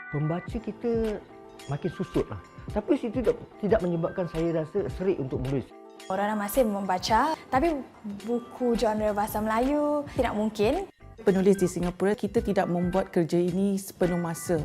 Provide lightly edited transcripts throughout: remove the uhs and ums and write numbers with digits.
Pembaca kita makin susut lah. Tapi itu tidak menyebabkan saya rasa serik untuk menulis. Orang masih membaca, tapi buku genre bahasa Melayu tidak mungkin. Penulis di Singapura, kita tidak membuat kerja ini sepenuh masa.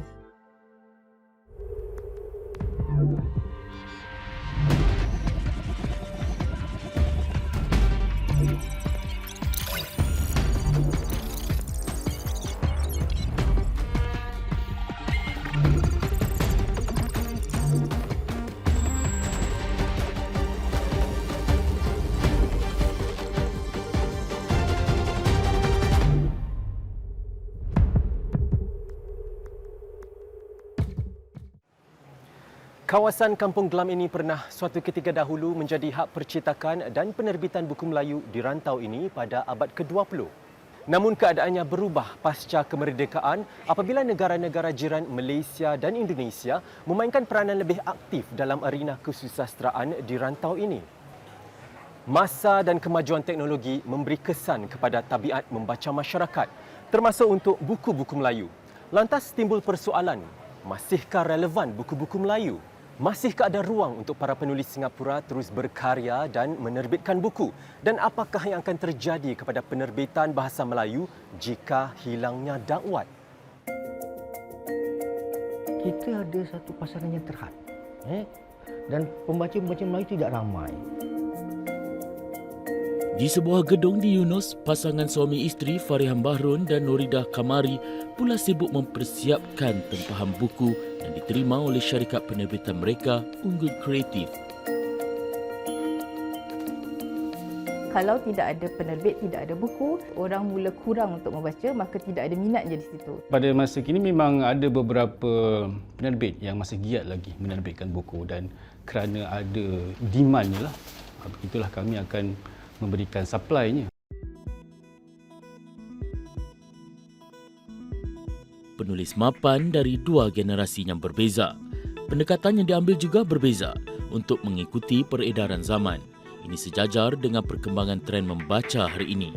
Kawasan Kampung Glam ini pernah suatu ketika dahulu menjadi hak percetakan dan penerbitan buku Melayu di rantau ini pada abad ke-20. Namun keadaannya berubah pasca kemerdekaan apabila negara-negara jiran Malaysia dan Indonesia memainkan peranan lebih aktif dalam arena kesusasteraan di rantau ini. Masa dan kemajuan teknologi memberi kesan kepada tabiat membaca masyarakat, termasuk untuk buku-buku Melayu. Lantas timbul persoalan, masihkah relevan buku-buku Melayu? Masihkah ada ruang untuk para penulis Singapura terus berkarya dan menerbitkan buku? Dan apakah yang akan terjadi kepada penerbitan bahasa Melayu jika hilangnya dakwat? Kita ada satu pasaran yang terhad. Dan pembaca-pembaca Melayu tidak ramai. Di sebuah gedung di Yunus, pasangan suami isteri Farihan Bahrun dan Noridah Kamari pula sibuk mempersiapkan tempahan buku yang diterima oleh syarikat penerbitan mereka, Unggul Kreatif. Kalau tidak ada penerbit, tidak ada buku, orang mula kurang untuk membaca, maka tidak ada minatnya di situ. Pada masa kini memang ada beberapa penerbit yang masih giat lagi menerbitkan buku dan kerana ada demandnya lah, itulah kami akan memberikan supply-nya. Penulis mapan dari dua generasi yang berbeza. Pendekatan yang diambil juga berbeza untuk mengikuti peredaran zaman. Ini sejajar dengan perkembangan tren membaca hari ini.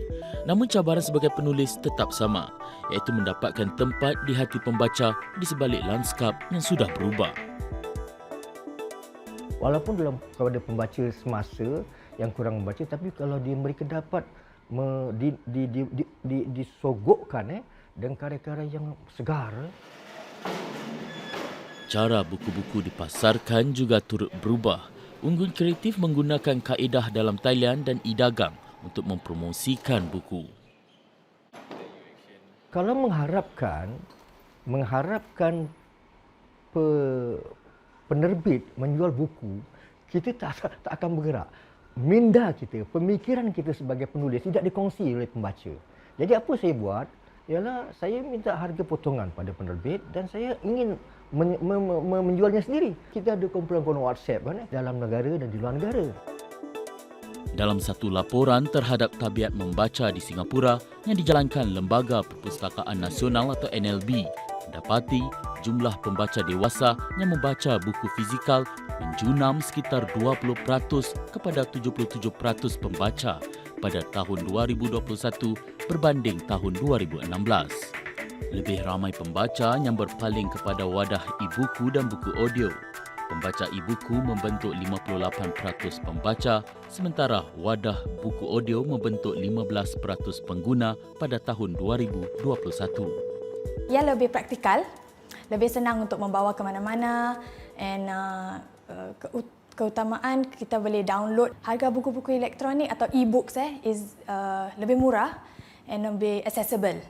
Namun cabaran sebagai penulis tetap sama, iaitu mendapatkan tempat di hati pembaca di sebalik lanskap yang sudah berubah. Walaupun kepada pembaca semasa yang kurang membaca, tapi kalau dia mereka dapat disogokkan dengan karya-karya yang segar. Cara buku-buku dipasarkan juga turut berubah. Unggul Kreatif menggunakan kaedah dalam talian dan e-dagang untuk mempromosikan buku. Kalau mengharapkan penerbit menjual buku, kita tak akan bergerak. Minda kita, pemikiran kita sebagai penulis tidak dikongsi oleh pembaca. Jadi apa saya buat? Ialah saya minta harga potongan pada penerbit dan saya ingin menjualnya sendiri. Kita ada kumpulan-kumpulan WhatsApp dalam negara dan di luar negara. Dalam satu laporan terhadap tabiat membaca di Singapura yang dijalankan Lembaga Perpustakaan Nasional atau NLB, mendapati jumlah pembaca dewasa yang membaca buku fizikal menjunam sekitar 20% kepada 77% pembaca pada tahun 2021 berbanding tahun 2016. Lebih ramai pembaca yang berpaling kepada wadah e-buku dan buku audio. Pembaca e-buku membentuk 58% pembaca, sementara wadah buku audio membentuk 15% pengguna pada tahun 2021. Ia lebih praktikal, lebih senang untuk membawa ke mana-mana, and keutamaan kita boleh download. Harga buku-buku elektronik atau e-books is lebih murah and lebih accessible.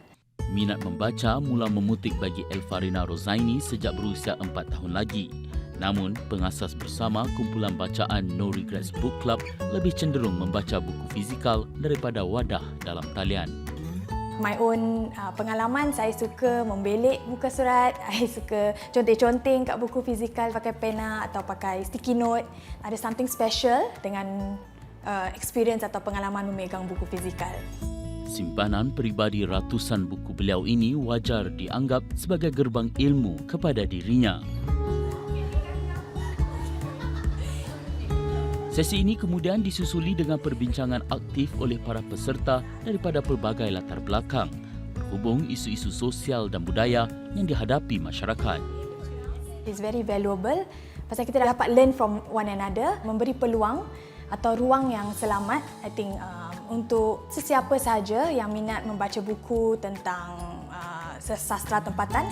Minat membaca mula memutik bagi Elfarina Rozaini sejak berusia 4 tahun lagi. Namun, pengasas bersama kumpulan bacaan No Regrets Book Club lebih cenderung membaca buku fizikal daripada wadah dalam talian. My own pengalaman, saya suka membelik muka surat, saya suka conteng-conteng kat buku fizikal pakai pena atau pakai sticky note. Ada something special dengan experience atau pengalaman memegang buku fizikal. Simpanan peribadi ratusan buku beliau ini wajar dianggap sebagai gerbang ilmu kepada dirinya. Sesi ini kemudian disusuli dengan perbincangan aktif oleh para peserta daripada pelbagai latar belakang, berhubung isu-isu sosial dan budaya yang dihadapi masyarakat. It's very valuable pasal kita dapat learn from one another, memberi peluang atau ruang yang selamat, I think, untuk sesiapa sahaja yang minat membaca buku tentang sastra tempatan.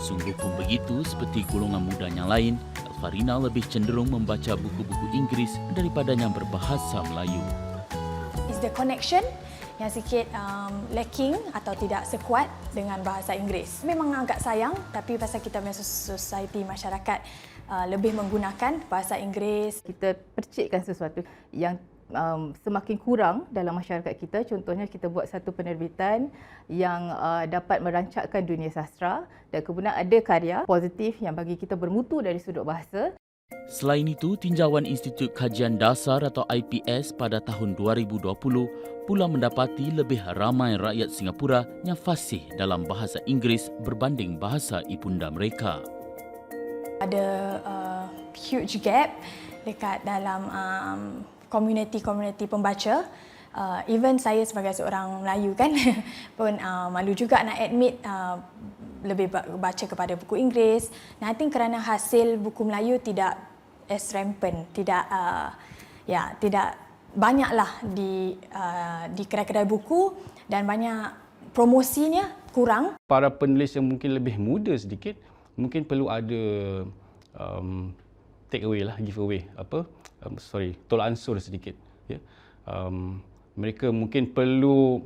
Sungguh pun begitu, seperti golongan muda yang lain, Farina lebih cenderung membaca buku-buku Inggeris daripada yang berbahasa Melayu. Is the connection yang sikit lacking atau tidak sekuat dengan bahasa Inggeris. Memang agak sayang, tapi pasal kita punya society masyarakat lebih menggunakan bahasa Inggeris. Kita percikkan sesuatu yang semakin kurang dalam masyarakat kita. Contohnya kita buat satu penerbitan yang dapat merancakkan dunia sastra dan kemudian ada karya positif yang bagi kita bermutu dari sudut bahasa. Selain itu, tinjauan Institut Kajian Dasar atau IPS pada tahun 2020 pula mendapati lebih ramai rakyat Singapura yang fasih dalam bahasa Inggeris berbanding bahasa ibunda mereka. Ada huge gap dekat dalam komuniti-komuniti pembaca. Even saya sebagai seorang Melayu kan pun malu juga nak admit lebih baca kepada buku Inggeris. I think kerana hasil buku Melayu tidak as rampant, tidak banyaklah di kedai-kedai buku dan banyak promosinya kurang. Para penulis yang mungkin lebih muda sedikit, mungkin perlu ada take away lah, give away, tolak ansur sedikit. Ya. Mereka mungkin perlu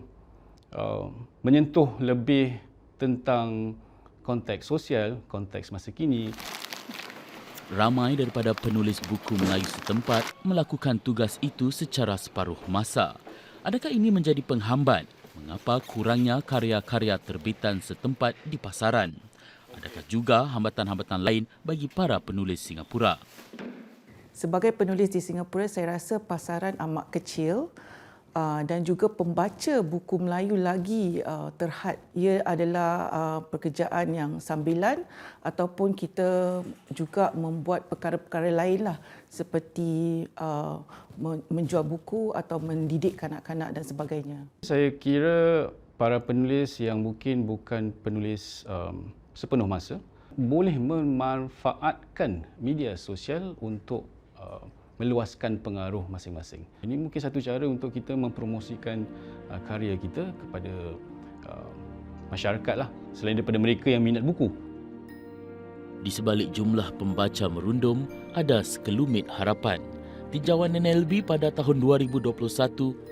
menyentuh lebih tentang konteks sosial, konteks masa kini. Ramai daripada penulis buku Melayu setempat melakukan tugas itu secara separuh masa. Adakah ini menjadi penghambat mengapa kurangnya karya-karya terbitan setempat di pasaran? Adakah juga hambatan-hambatan lain bagi para penulis Singapura? Sebagai penulis di Singapura, saya rasa pasaran amat kecil dan juga pembaca buku Melayu lagi terhad. Ia adalah pekerjaan yang sambilan ataupun kita juga membuat perkara-perkara lain lah seperti menjual buku atau mendidik kanak-kanak dan sebagainya. Saya kira para penulis yang mungkin bukan penulis sepenuh masa boleh memanfaatkan media sosial untuk meluaskan pengaruh masing-masing. Ini mungkin satu cara untuk kita mempromosikan karya kita kepada masyarakat lah, selain daripada mereka yang minat buku. Di sebalik jumlah pembaca merundum, ada sekelumit harapan. Tinjauan NLB pada tahun 2021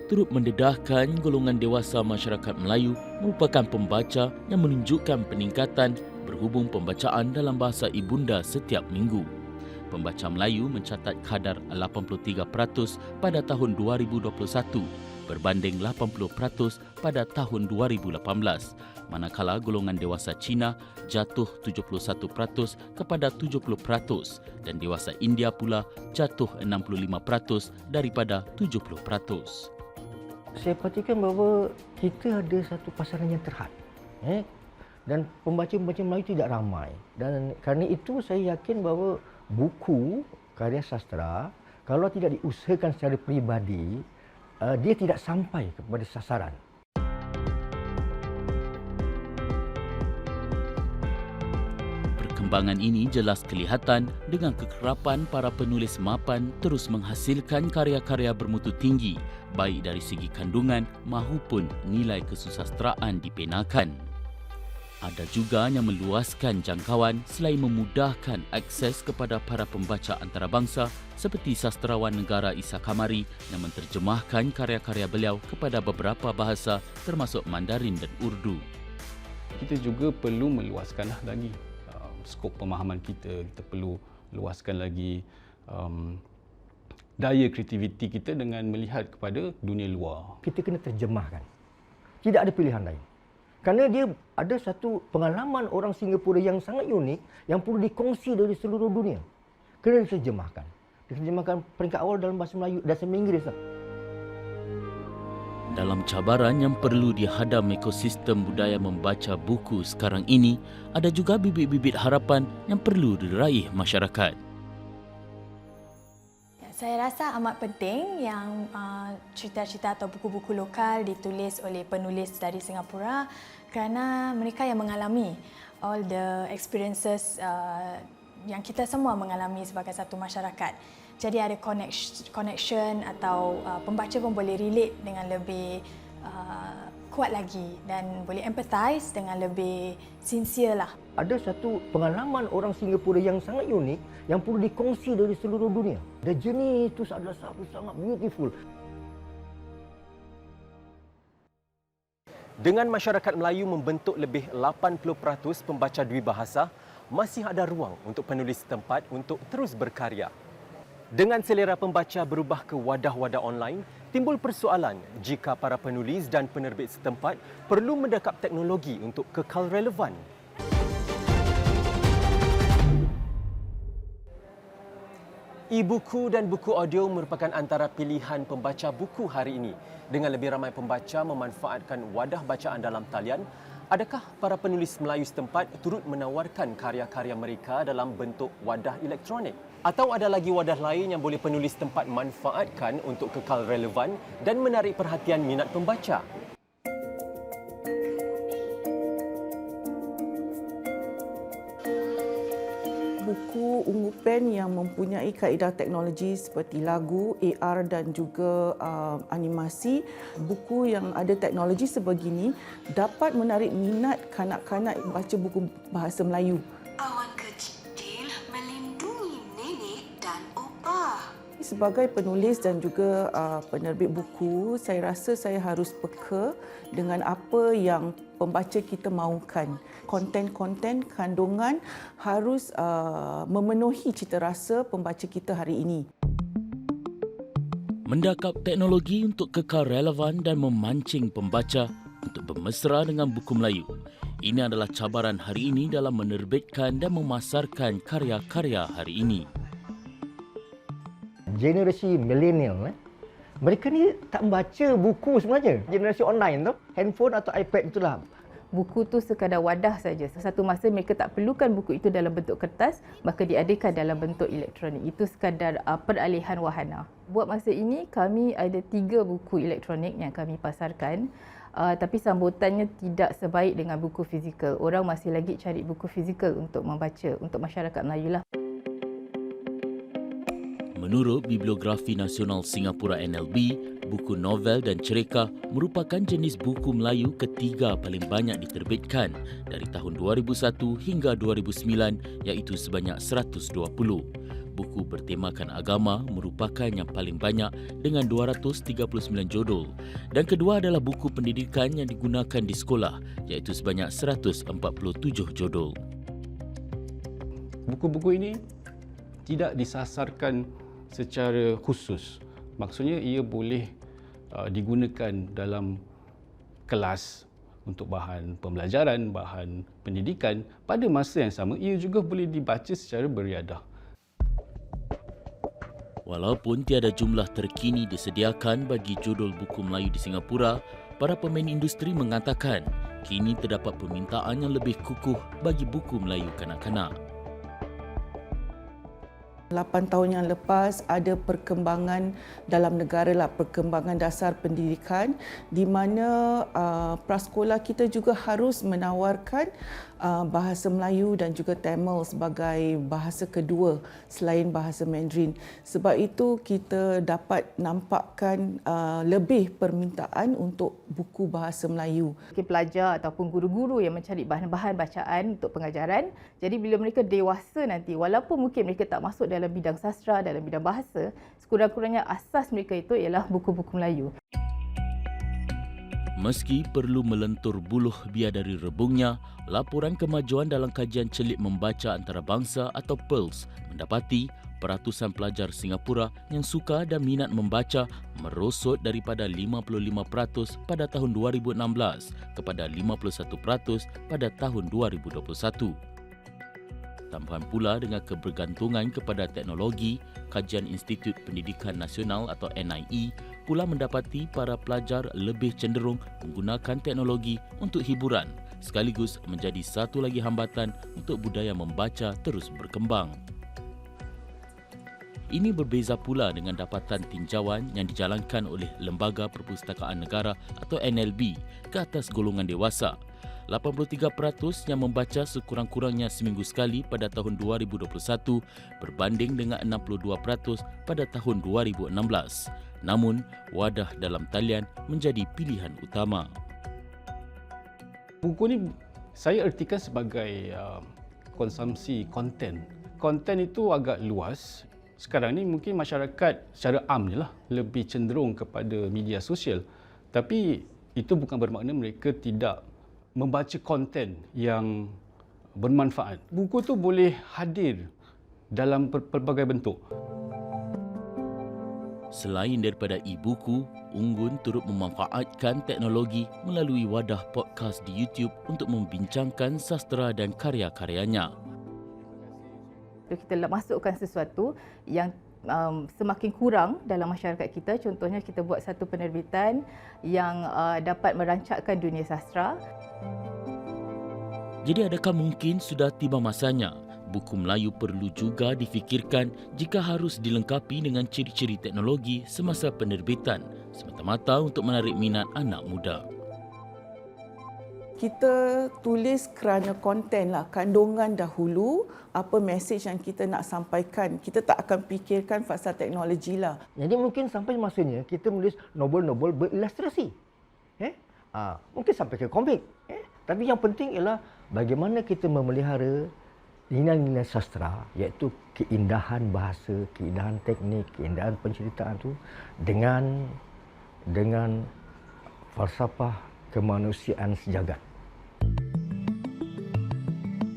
turut mendedahkan golongan dewasa masyarakat Melayu merupakan pembaca yang menunjukkan peningkatan berhubung pembacaan dalam bahasa ibunda setiap minggu. Pembaca Melayu mencatat kadar 83% pada tahun 2021 berbanding 80% pada tahun 2018, manakala golongan dewasa Cina jatuh 71% kepada 70% dan dewasa India pula jatuh 65% daripada 70%. Saya perhatikan bahawa kita ada satu pasaran yang terhad. Dan pembaca-pembaca Melayu tidak ramai. Dan kerana itu saya yakin bahawa buku karya sastra kalau tidak diusahakan secara peribadi, dia tidak sampai kepada sasaran. Perkembangan ini jelas kelihatan dengan kekerapan para penulis mapan terus menghasilkan karya-karya bermutu tinggi baik dari segi kandungan maupun nilai kesusastraan dipenakan. Ada juga yang meluaskan jangkauan selain memudahkan akses kepada para pembaca antarabangsa seperti sastrawan negara Isa Kamari yang menterjemahkan karya-karya beliau kepada beberapa bahasa termasuk Mandarin dan Urdu. Kita juga perlu meluaskanlah lagi skop pemahaman kita. Kita perlu luaskan lagi daya kreativiti kita dengan melihat kepada dunia luar. Kita kena terjemahkan. Tidak ada pilihan lain. Kerana dia ada satu pengalaman orang Singapura yang sangat unik yang perlu dikongsi dari seluruh dunia. Kena diterjemahkan. Diterjemahkan peringkat awal dalam bahasa Melayu dan bahasa Inggeris. Dalam cabaran yang perlu dihadam ekosistem budaya membaca buku sekarang ini, ada juga bibit-bibit harapan yang perlu diraih masyarakat. Saya rasa amat penting yang cerita-cerita atau buku-buku lokal ditulis oleh penulis dari Singapura kerana mereka yang mengalami all the experiences yang kita semua mengalami sebagai satu masyarakat. Jadi ada connection atau pembaca pun boleh relate dengan lebih kuat lagi dan boleh empathize dengan lebih sincere lah. Ada satu pengalaman orang Singapura yang sangat unik yang perlu dikongsi dari seluruh dunia. The journey itu adalah satu sangat beautiful. Dengan masyarakat Melayu membentuk lebih 80% pembaca dwibahasa, masih ada ruang untuk penulis setempat untuk terus berkarya. Dengan selera pembaca berubah ke wadah-wadah online, timbul persoalan jika para penulis dan penerbit setempat perlu mendekap teknologi untuk kekal relevan. E-buku dan buku audio merupakan antara pilihan pembaca buku hari ini. Dengan lebih ramai pembaca memanfaatkan wadah bacaan dalam talian, adakah para penulis Melayu setempat turut menawarkan karya-karya mereka dalam bentuk wadah elektronik? Atau ada lagi wadah lain yang boleh penulis setempat manfaatkan untuk kekal relevan dan menarik perhatian minat pembaca? Buku ungu pen yang mempunyai kaedah teknologi seperti lagu, AR dan juga animasi, buku yang ada teknologi sebegini dapat menarik minat kanak-kanak baca buku bahasa Melayu. Awan kecil melindungi nenek dan opah. Sebagai penulis dan juga penerbit buku, saya rasa saya harus peka dengan apa yang pembaca kita mahukan. Konten-konten kandungan harus memenuhi cita rasa pembaca kita hari ini. Mendakap teknologi untuk kekal relevan dan memancing pembaca untuk bermesra dengan buku Melayu. Ini adalah cabaran hari ini dalam menerbitkan dan memasarkan karya-karya hari ini. Generasi milenial, mereka ni tak membaca buku sebenarnya. Generasi online tu, handphone atau iPad itulah. Buku tu sekadar wadah saja. Satu masa mereka tak perlukan buku itu dalam bentuk kertas, maka diadakan dalam bentuk elektronik. Itu sekadar peralihan wahana. Buat masa ini, kami ada 3 buku elektronik yang kami pasarkan. Tapi sambutannya tidak sebaik dengan buku fizikal. Orang masih lagi cari buku fizikal untuk membaca, untuk masyarakat Melayu lah. Menurut Bibliografi Nasional Singapura NLB, buku novel dan cerita merupakan jenis buku Melayu ketiga paling banyak diterbitkan dari tahun 2001 hingga 2009 iaitu sebanyak 120. Buku bertemakan agama merupakan yang paling banyak dengan 239 judul dan kedua adalah buku pendidikan yang digunakan di sekolah iaitu sebanyak 147 judul. Buku-buku ini tidak disasarkan secara khusus. Maksudnya ia boleh digunakan dalam kelas untuk bahan pembelajaran, bahan pendidikan. Pada masa yang sama, ia juga boleh dibaca secara beriadah. Walaupun tiada jumlah terkini disediakan bagi judul buku Melayu di Singapura, para pemain industri mengatakan kini terdapat permintaan yang lebih kukuh bagi buku Melayu kanak-kanak. 8 tahun yang lepas ada perkembangan dalam negara lah, perkembangan dasar pendidikan di mana prasekolah kita juga harus menawarkan bahasa Melayu dan juga Tamil sebagai bahasa kedua selain bahasa Mandarin. Sebab itu kita dapat nampakkan lebih permintaan untuk buku bahasa Melayu. Pelajar ataupun guru-guru yang mencari bahan-bahan bacaan untuk pengajaran. Jadi bila mereka dewasa nanti, walaupun mungkin mereka tak masuk dalam bidang sastra, dalam bidang bahasa, sekurang-kurangnya asas mereka itu ialah buku-buku Melayu. Meski perlu melentur buluh biadari rebungnya, laporan kemajuan dalam kajian celik membaca antarabangsa atau PERLS mendapati peratusan pelajar Singapura yang suka dan minat membaca merosot daripada 55% pada tahun 2016 kepada 51% pada tahun 2021. Tambahan pula dengan kebergantungan kepada teknologi, kajian Institut Pendidikan Nasional atau NIE pula mendapati para pelajar lebih cenderung menggunakan teknologi untuk hiburan sekaligus menjadi satu lagi hambatan untuk budaya membaca terus berkembang. Ini berbeza pula dengan dapatan tinjauan yang dijalankan oleh Lembaga Perpustakaan Negara atau NLB ke atas golongan dewasa. 83% yang membaca sekurang-kurangnya seminggu sekali pada tahun 2021 berbanding dengan 62% pada tahun 2016. Namun, wadah dalam talian menjadi pilihan utama. Buku ni saya ertikan sebagai konsumsi konten. Konten itu agak luas. Sekarang ni mungkin masyarakat secara amnya lah lebih cenderung kepada media sosial. Tapi itu bukan bermakna mereka tidak membaca konten yang bermanfaat. Buku tu boleh hadir dalam pelbagai bentuk. Selain daripada e-buku, Unggun turut memanfaatkan teknologi melalui wadah podcast di YouTube untuk membincangkan sastera dan karya-karyanya. Kita masukkan sesuatu yang semakin kurang dalam masyarakat kita. Contohnya kita buat satu penerbitan yang dapat merancakkan dunia sastera. Jadi adakah mungkin sudah tiba masanya buku Melayu perlu juga difikirkan jika harus dilengkapi dengan ciri-ciri teknologi semasa penerbitan semata-mata untuk menarik minat anak muda? Kita tulis kerana konten lah, kandungan dahulu, apa mesej yang kita nak sampaikan. Kita tak akan fikirkan fasa teknologi lah. Jadi mungkin sampai masanya kita menulis novel-novel berilustrasi. Mungkin sampai ke komik. Tapi yang penting ialah bagaimana kita memelihara nilai-nilai sastera, iaitu keindahan bahasa, keindahan teknik, keindahan penceritaan tu dengan falsafah kemanusiaan sejagat.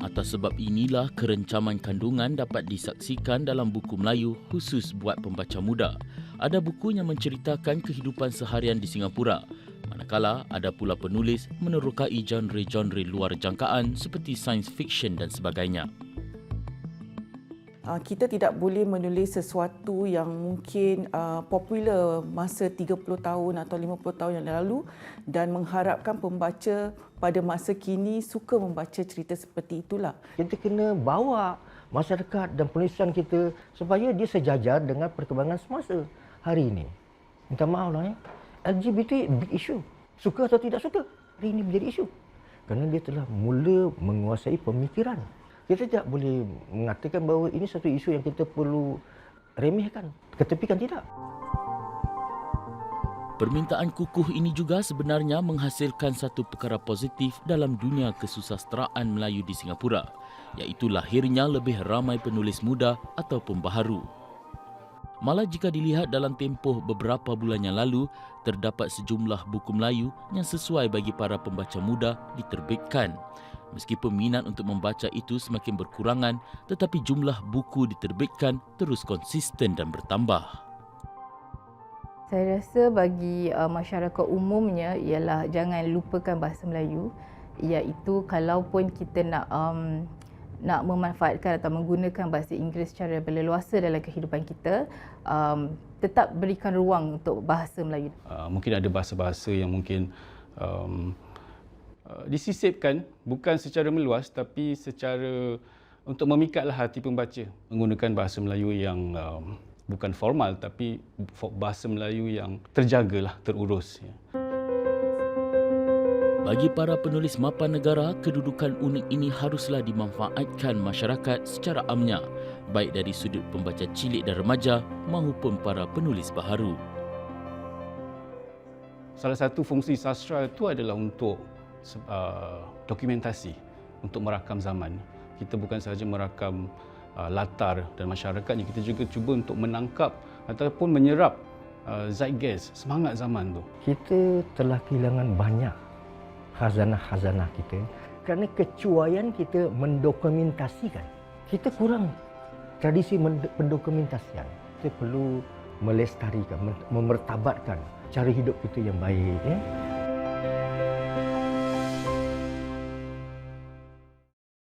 Atas sebab inilah kerencaman kandungan dapat disaksikan dalam buku Melayu khusus buat pembaca muda. Ada buku yang menceritakan kehidupan seharian di Singapura. Manakala ada pula penulis menerokai genre-genre luar jangkaan seperti science fiction dan sebagainya. Kita tidak boleh menulis sesuatu yang mungkin popular masa 30 tahun atau 50 tahun yang lalu dan mengharapkan pembaca pada masa kini suka membaca cerita seperti itulah. Kita kena bawa masyarakat dan penulisan kita supaya dia sejajar dengan perkembangan semasa hari ini. Minta maaf lah ya. LGBT big issue. Suka atau tidak suka, hari ini menjadi isu. Kerana dia telah mula menguasai pemikiran. Kita tidak boleh mengatakan bahawa ini satu isu yang kita perlu remehkan, ketepikan, tidak. Permintaan kukuh ini juga sebenarnya menghasilkan satu perkara positif dalam dunia kesusasteraan Melayu di Singapura, iaitu lahirnya lebih ramai penulis muda atau pembaharu. Malah jika dilihat dalam tempoh beberapa bulan yang lalu, terdapat sejumlah buku Melayu yang sesuai bagi para pembaca muda diterbitkan. Meskipun minat untuk membaca itu semakin berkurangan, tetapi jumlah buku diterbitkan terus konsisten dan bertambah. Saya rasa bagi masyarakat umumnya ialah jangan lupakan bahasa Melayu, iaitu kalaupun kita nak memanfaatkan atau menggunakan bahasa Inggeris secara berleluasa dalam kehidupan kita, tetap berikan ruang untuk bahasa Melayu. Mungkin ada bahasa-bahasa yang mungkin disisipkan bukan secara meluas tapi secara untuk memikatlah hati pembaca, menggunakan bahasa Melayu yang bukan formal tapi bahasa Melayu yang terjagalah, terurus. Bagi para penulis mapan negara, kedudukan unik ini haruslah dimanfaatkan masyarakat secara amnya, baik dari sudut pembaca cilik dan remaja maupun para penulis baharu. Salah satu fungsi sastra itu adalah untuk dokumentasi, untuk merakam zaman. Kita bukan sahaja merakam latar dan masyarakatnya, kita juga cuba untuk menangkap ataupun menyerap zeitgeist, semangat zaman tu. Kita telah kehilangan banyak khazanah-khazanah kita kerana kecuaian kita mendokumentasikan. Kita kurang tradisi pendokumentasian. Kita perlu melestarikan, memertabatkan cara hidup kita yang baik.